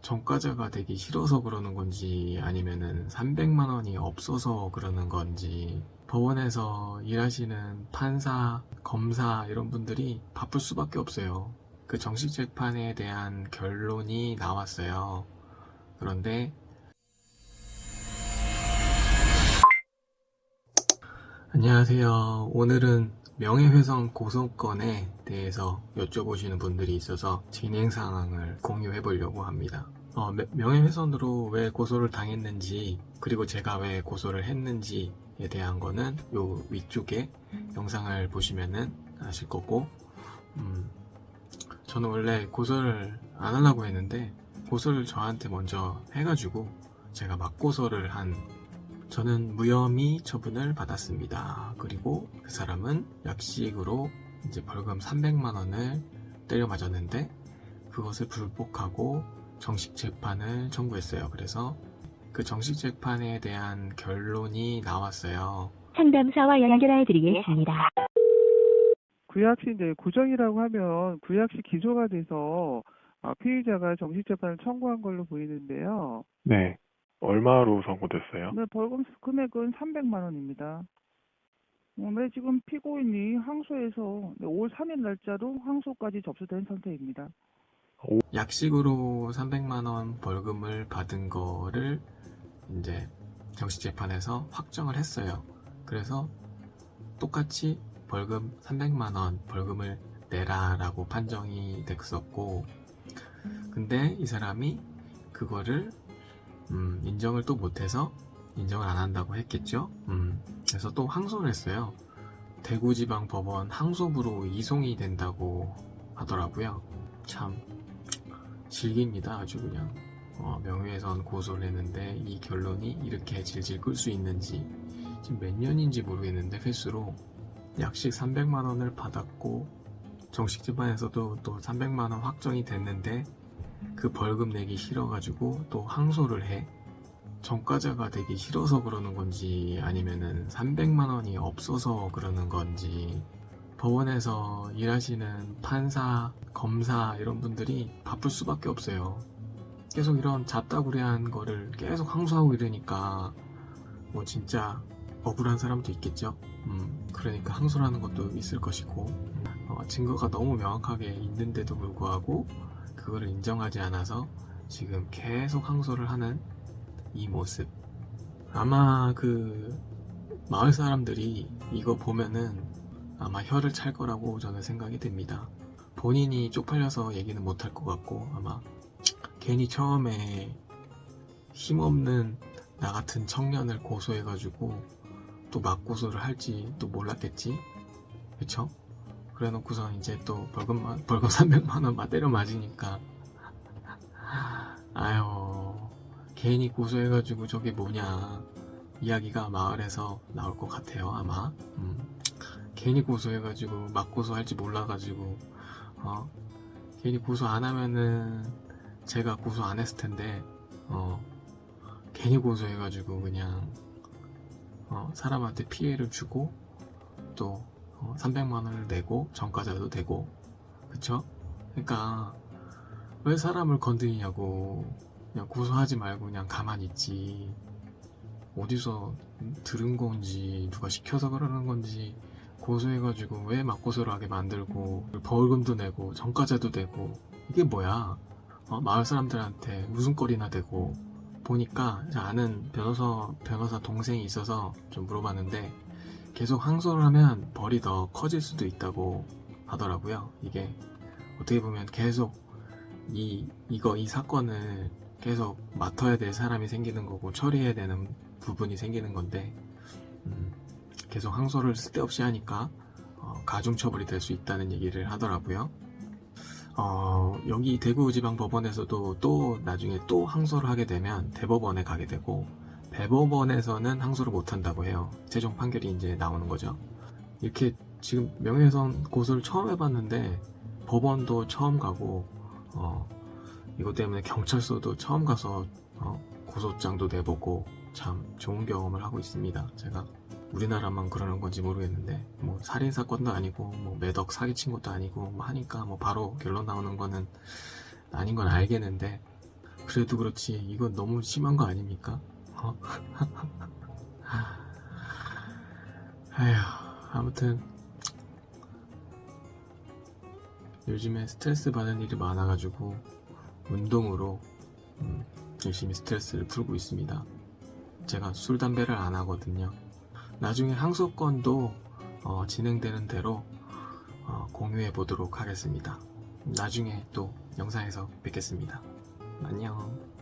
전과자가 되기 싫어서 그러는 건지 아니면은 300만 원이 없어서 그러는 건지 법원에서 일하시는 판사, 검사 이런 분들이 바쁠 수밖에 없어요. 그 정식 재판에 대한 결론이 나왔어요. 그런데 안녕하세요. 오늘은 명예훼손 고소건에 대해서 여쭤보시는 분들이 있어서 진행 상황을 공유해 보려고 합니다. 명예훼손으로 왜 고소를 당했는지, 그리고 제가 왜 고소를 했는지에 대한 거는 요 위쪽에 영상을 보시면은 아실 거고, 저는 원래 고소를 안 하려고 했는데, 고소를 저한테 먼저 해가지고, 제가 맞고소를 저는 무혐의 처분을 받았습니다. 그리고 그 사람은 약식으로 이제 벌금 300만 원을 때려 맞았는데 그것을 불복하고 정식 재판을 청구했어요. 그래서 그 정식 재판에 대한 결론이 나왔어요. 상담사와 연결해 드리겠습니다. 구약시 이제 구정이라고 하면 구약시 기소가 돼서 피의자가 정식재판을 청구한 걸로 보이는데요. 네. 얼마로 선고됐어요? 네, 벌금 금액은 300만 원입니다. 네, 지금 피고인이 항소해서 5월 3일 날짜로 항소까지 접수된 상태입니다. 약식으로 300만 원 벌금을 받은 거를 이제 정식 재판에서 확정을 했어요. 그래서 똑같이 벌금 300만 원 벌금을 내라라고 판정이 됐었고, 근데 이 사람이 그거를 인정을 또 못해서 인정을 안 한다고 했겠죠. 그래서 또 항소를 했어요. 대구지방법원 항소부로 이송이 된다고 하더라고요. 참 질깁니다. 아주 그냥 명예훼손 고소를 했는데 이 결론이 이렇게 질질 끌 수 있는지, 지금 몇 년인지 모르겠는데 횟수로 약식 300만 원을 받았고 정식 재판에서도 또 300만 원 확정이 됐는데 그 벌금 내기 싫어가지고 또 항소를 해. 전과자가 되기 싫어서 그러는 건지 아니면은 300만 원이 없어서 그러는 건지 법원에서 일하시는 판사, 검사 이런 분들이 바쁠 수밖에 없어요. 계속 이런 잡다구리한 거를 계속 항소하고 이러니까 뭐 진짜 억울한 사람도 있겠죠. 그러니까 항소를 하는 것도 있을 것이고, 증거가 너무 명확하게 있는데도 불구하고 그거를 인정하지 않아서 지금 계속 항소를 하는 이 모습. 아마 그 마을 사람들이 이거 보면은 아마 혀를 찰 거라고 저는 생각이 됩니다. 본인이 쪽팔려서 얘기는 못할 것 같고, 아마 괜히 처음에 힘없는 나 같은 청년을 고소해가지고 또 맞고소를 할지 또 몰랐겠지. 그쵸? 그래 놓고선 이제 또 벌금 300만 원 때려 맞으니까 아유, 괜히 고소해가지고 저게 뭐냐 이야기가 마을에서 나올 것 같아요. 아마 괜히 고소해가지고 맞고소할지 몰라가지고 괜히 고소 안 하면은 제가 고소 안 했을 텐데 괜히 고소해가지고 그냥 사람한테 피해를 주고 또 300만 원을 내고 전과자도 되고, 그쵸? 그러니까 왜 사람을 건드리냐고. 그냥 고소하지 말고 그냥 가만히 있지. 어디서 들은 건지 누가 시켜서 그러는 건지 고소해가지고 왜 맞고소를 하게 만들고 벌금도 내고 전과자도 되고, 이게 뭐야? 마을 사람들한테 웃음거리나 되고. 보니까 아는 변호사 동생이 있어서 좀 물어봤는데 계속 항소를 하면 벌이 더 커질 수도 있다고 하더라고요. 이게 어떻게 보면 계속 이 사건을 계속 맡아야 될 사람이 생기는 거고 처리해야 되는 부분이 생기는 건데, 계속 항소를 쓸데없이 하니까 가중처벌이 될 수 있다는 얘기를 하더라고요. 여기 대구지방법원에서도 또 나중에 또 항소를 하게 되면 대법원에 가게 되고, 대법원에서는 항소를 못 한다고 해요. 최종 판결이 이제 나오는 거죠. 이렇게 지금 명예훼손 고소를 처음 해봤는데 법원도 처음 가고, 이것 때문에 경찰서도 처음 가서 고소장도 내보고 참 좋은 경험을 하고 있습니다. 제가 우리나라만 그러는 건지 모르겠는데, 뭐 살인사건도 아니고 뭐 매덕 사기친 것도 아니고 뭐 하니까 뭐 바로 결론 나오는 거는 아닌 건 알겠는데, 그래도 그렇지 이건 너무 심한 거 아닙니까? 아휴, 아무튼 요즘에 스트레스 받는 일이 많아가지고 운동으로 열심히 스트레스를 풀고 있습니다. 제가 술, 담배를 안 하거든요. 나중에 항소권도 진행되는 대로 공유해 보도록 하겠습니다. 나중에 또 영상에서 뵙겠습니다. 안녕.